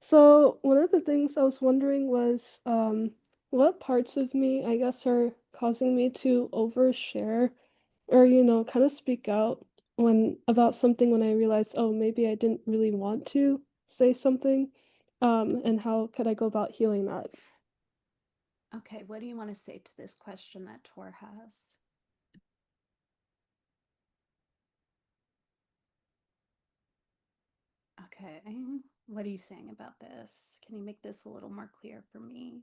So one of the things I was wondering was what parts of me, I guess, are causing me to overshare or, kind of speak out when about something when I realize, oh, maybe I didn't really want to say something, and how could I go about healing that? Okay, what do you want to say to this question that Tor has? Okay, what are you saying about this? Can you make this a little more clear for me?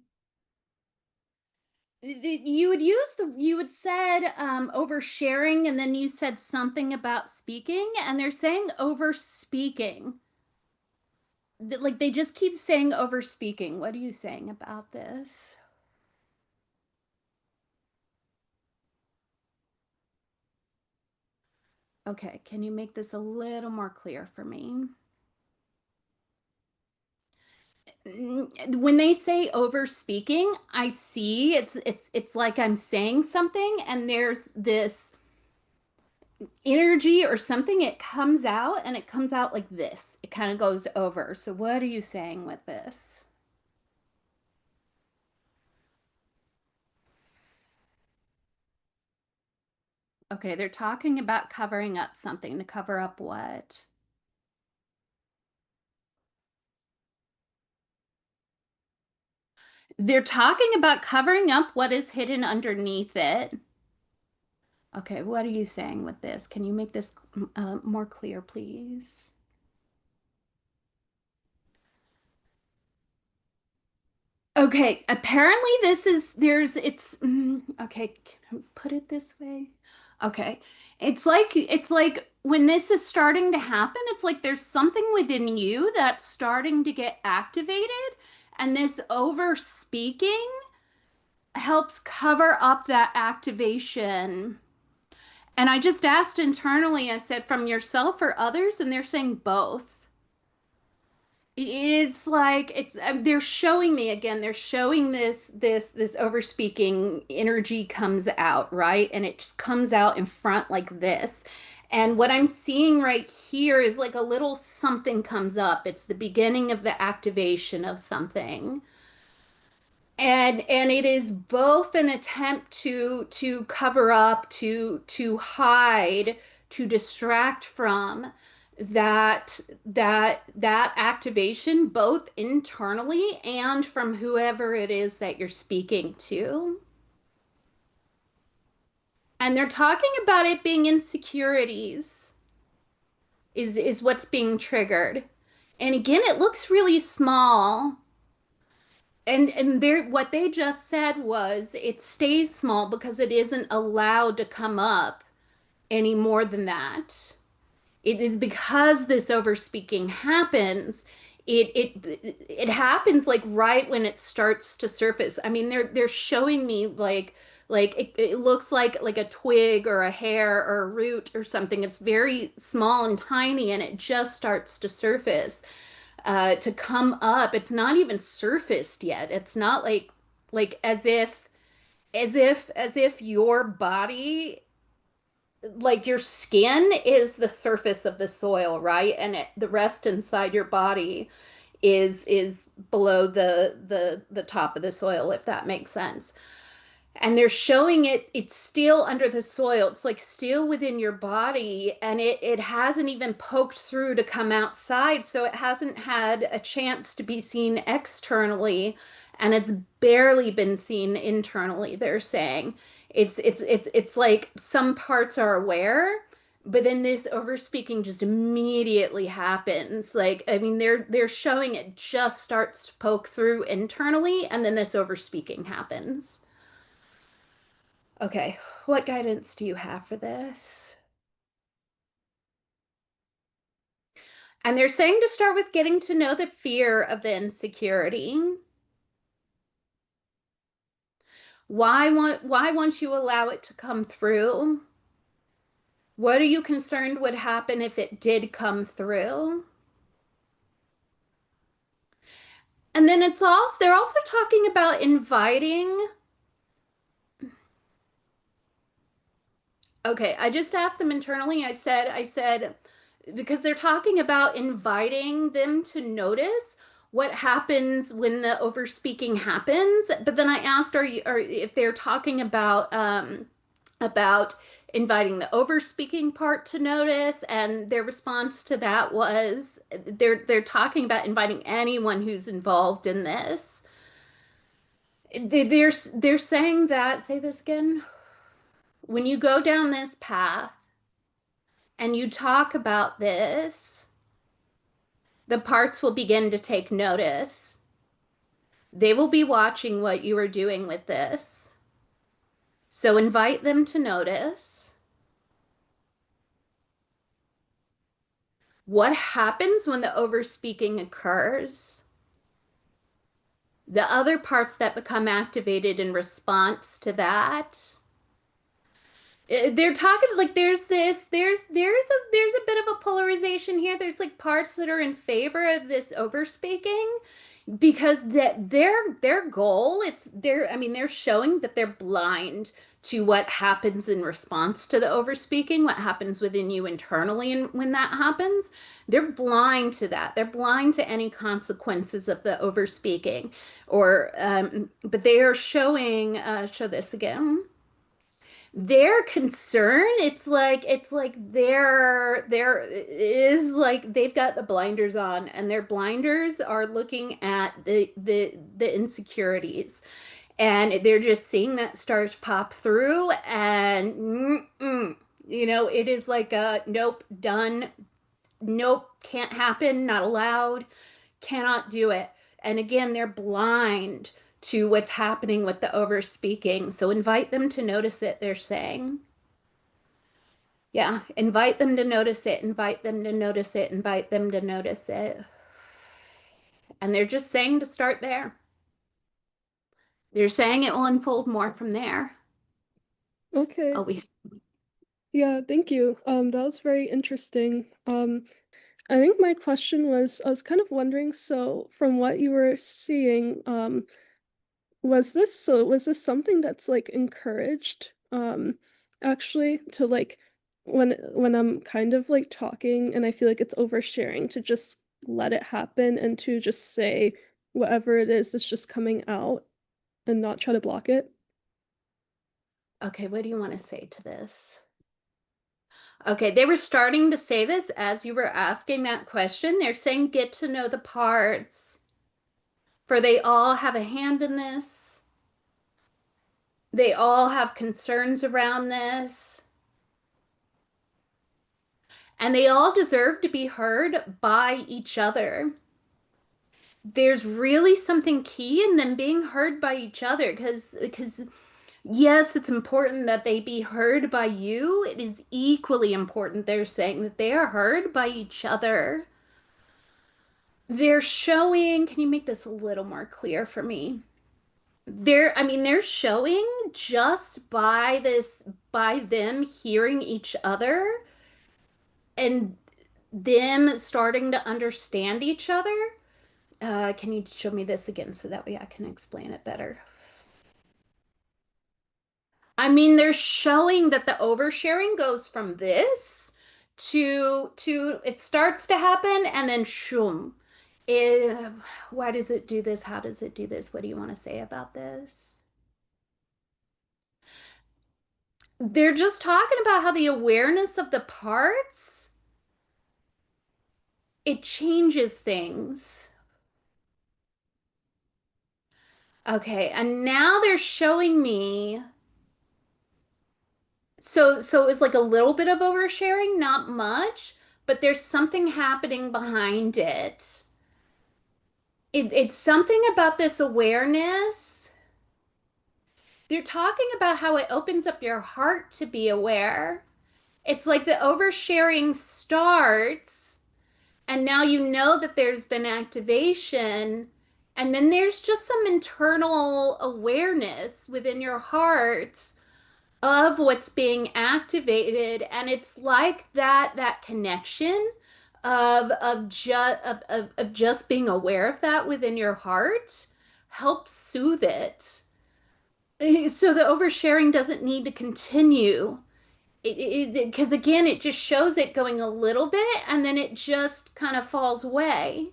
You would said oversharing, and then you said something about speaking, and they're saying over speaking. Like they just keep saying over speaking. What are you saying about this? Okay, can you make this a little more clear for me? When they say over speaking, I see it's like I'm saying something and there's this energy or something, it comes out and it comes out like this. It kind of goes over. So what are you saying with this? Okay, they're talking about covering up something. To cover up what? They're talking about covering up what is hidden underneath it. Okay, what are you saying with this? Can you make this more clear, please? Okay, apparently this is okay, can I put it this way? Okay. It's like when this is starting to happen, it's like there's something within you that's starting to get activated, and this over speaking helps cover up that activation. And I just asked internally, I said from yourself or others, and they're saying both. It's like it's they're showing me again, they're showing this over speaking energy comes out, right? And it just comes out in front like this. And what I'm seeing right here is like a little something comes up. It's the beginning of the activation of something. And it is both an attempt to cover up, to hide, to distract from that activation, both internally and from whoever it is that you're speaking to. And they're talking about it being insecurities is what's being triggered. And again, it looks really small. And what they just said was it stays small because it isn't allowed to come up any more than that. It is because this overspeaking happens. It happens like right when it starts to surface. I mean, they're showing me like it looks like a twig or a hair or a root or something. It's very small and tiny, and it just starts to surface, to come up. It's not even surfaced yet. It's not like as if your body, like your skin is the surface of the soil, right? And the rest inside your body is below the top of the soil, if that makes sense. And they're showing it's still under the soil. It's like still within your body, and it hasn't even poked through to come outside, so it hasn't had a chance to be seen externally, and it's barely been seen internally, they're saying. It's like some parts are aware, but then this overspeaking just immediately happens. Like, I mean, they're showing it just starts to poke through internally, and then this overspeaking happens. Okay, what guidance do you have for this? And they're saying to start with getting to know the fear of the insecurity. Why won't you allow it to come through? What are you concerned would happen if it did come through? And then they're also talking about inviting. Okay, I just asked them internally. I said, because they're talking about inviting them to notice what happens when the overspeaking happens. But then I asked, are you, or if they're talking about inviting the overspeaking part to notice, and their response to that was they're talking about inviting anyone who's involved in this. They're saying that, say this again, when you go down this path and you talk about this, the parts will begin to take notice. They will be watching what you are doing with this. So invite them to notice. What happens when the overspeaking occurs? The other parts that become activated in response to that. They're talking like there's a bit of a polarization here. There's like parts that are in favor of this overspeaking, because that their goal, it's they're I mean they're showing that they're blind to what happens in response to the overspeaking, what happens within you internally, and when that happens, they're blind to that. They're blind to any consequences of the overspeaking, or but they are showing. Show this again. Their concern, it's like there is like they've got the blinders on, and their blinders are looking at the insecurities, and they're just seeing that start to pop through, and it is like a nope, done, nope, can't happen, not allowed, cannot do it. And again, they're blind to what's happening with the overspeaking. So invite them to notice it, they're saying. Yeah, invite them to notice it, invite them to notice it, invite them to notice it. And they're just saying to start there. They're saying it will unfold more from there. Okay. Oh, we Yeah, thank you. That was very interesting. I think my question was, I was kind of wondering, so from what you were seeing, was this something that's like encouraged, actually to like when I'm kind of like talking and I feel like it's oversharing, to just let it happen and to just say whatever it is that's just coming out and not try to block it? Okay, what do you want to say to this? Okay, they were starting to say this as you were asking that question. They're saying get to know the parts, for they all have a hand in this. They all have concerns around this, and they all deserve to be heard by each other. There's really something key in them being heard by each other, because yes, it's important that they be heard by you. It is equally important, they're saying, that they are heard by each other. They're showing, can you make this a little more clear for me? They're showing just by this, by them hearing each other and them starting to understand each other. Can you show me this again so that way I can explain it better? They're showing that the oversharing goes from this to it starts to happen, and then shoom. It, why does it do this? How does it do this? What do you want to say about this? They're just talking about how the awareness of the parts, it changes things. Okay, and now they're showing me, so it was like a little bit of oversharing, not much, but there's something happening behind it. It's something about this awareness. They're talking about how it opens up your heart to be aware. It's like the oversharing starts, and now you know that there's been activation, and then there's just some internal awareness within your heart of what's being activated, and it's like that connection of just being aware of that within your heart helps soothe it, so the oversharing doesn't need to continue, because again it just shows it going a little bit and then it just kind of falls away.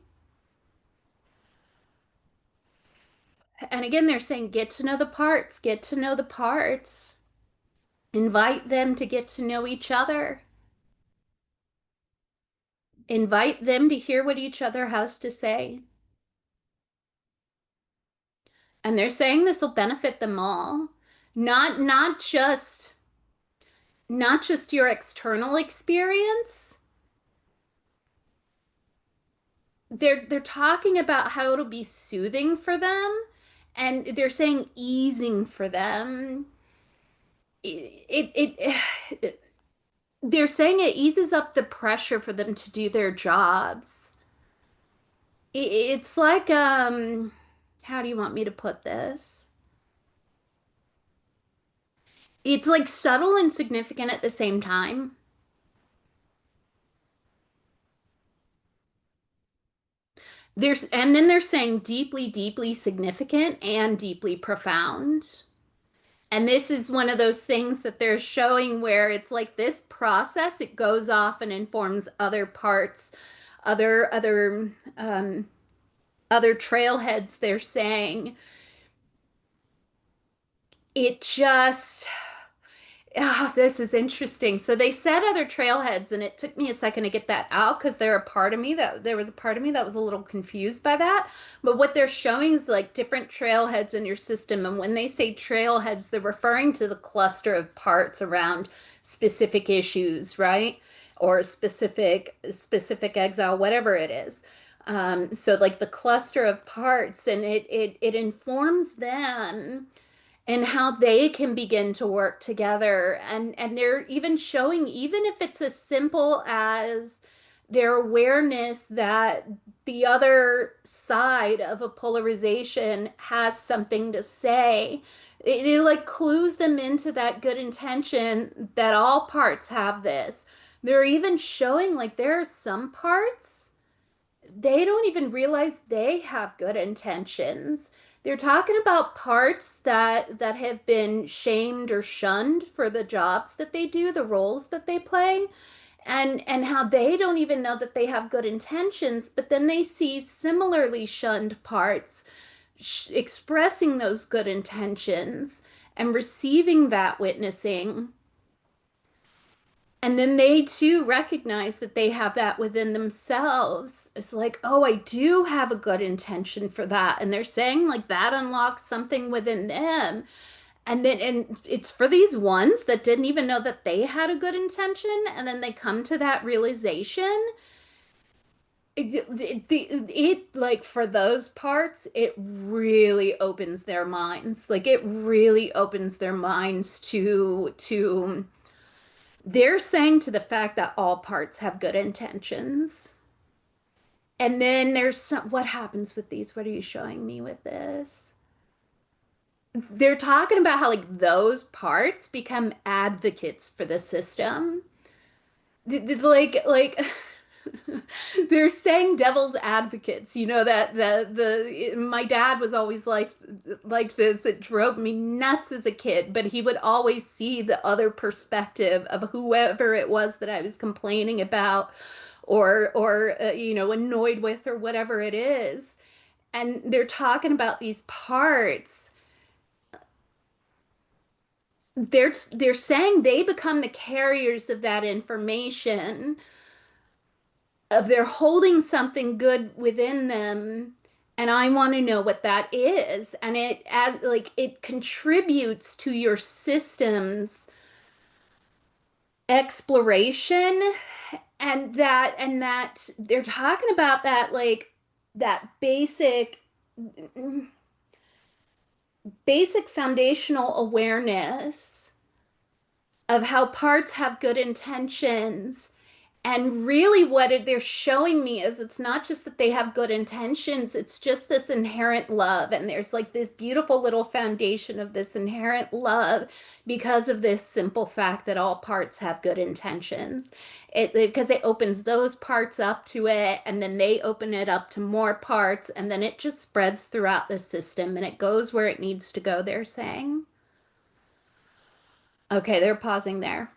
And again, they're saying, get to know the parts, get to know the parts. Invite them to get to know each other. Invite them to hear what each other has to say. And they're saying this will benefit them all. Not just your external experience. They're talking about how it'll be soothing for them, and they're saying easing for them. It they're saying it eases up the pressure for them to do their jobs. It's like how do you want me to put this? It's like subtle and significant at the same time. And then they're saying deeply, deeply significant and deeply profound. And this is one of those things that they're showing where it's like this process, it goes off and informs other parts, other trailheads. They're saying it just ah, this is interesting. So they said other trailheads, and it took me a second to get that out because there was a part of me that was a little confused by that. But what they're showing is like different trailheads in your system, and when they say trailheads, they're referring to the cluster of parts around specific issues, right? Or specific exile, whatever it is. So like the cluster of parts, and it informs them and how they can begin to work together, and they're even showing, even if it's as simple as their awareness that the other side of a polarization has something to say, it like clues them into that good intention that all parts have this. They're even showing like there are some parts they don't even realize they have good intentions. They're talking about parts that have been shamed or shunned for the jobs that they do, the roles that they play, and how they don't even know that they have good intentions, but then they see similarly shunned parts expressing those good intentions and receiving that witnessing. And then they too recognize that they have that within themselves. It's like, oh, I do have a good intention for that. And they're saying like that unlocks something within them. And it's for these ones that didn't even know that they had a good intention. And then they come to that realization. Like for those parts, it really opens their minds. Like it really opens their minds to they're saying to the fact that all parts have good intentions. And then what happens with these? What are you showing me with this? They're talking about how like those parts become advocates for the system. Like they're saying devil's advocates. You know that the my dad was always like this. It drove me nuts as a kid, but he would always see the other perspective of whoever it was that I was complaining about or annoyed with or whatever it is. And they're talking about these parts. They're saying they become the carriers of that information, of they're holding something good within them, and I want to know what that is, and it contributes to your system's exploration. And that they're talking about that, like that basic foundational awareness of how parts have good intentions. And really, they're showing me is it's not just that they have good intentions, it's just this inherent love. And there's like this beautiful little foundation of this inherent love because of this simple fact that all parts have good intentions. Because it opens those parts up to it, and then they open it up to more parts, and then it just spreads throughout the system and it goes where it needs to go, they're saying. Okay, they're pausing there.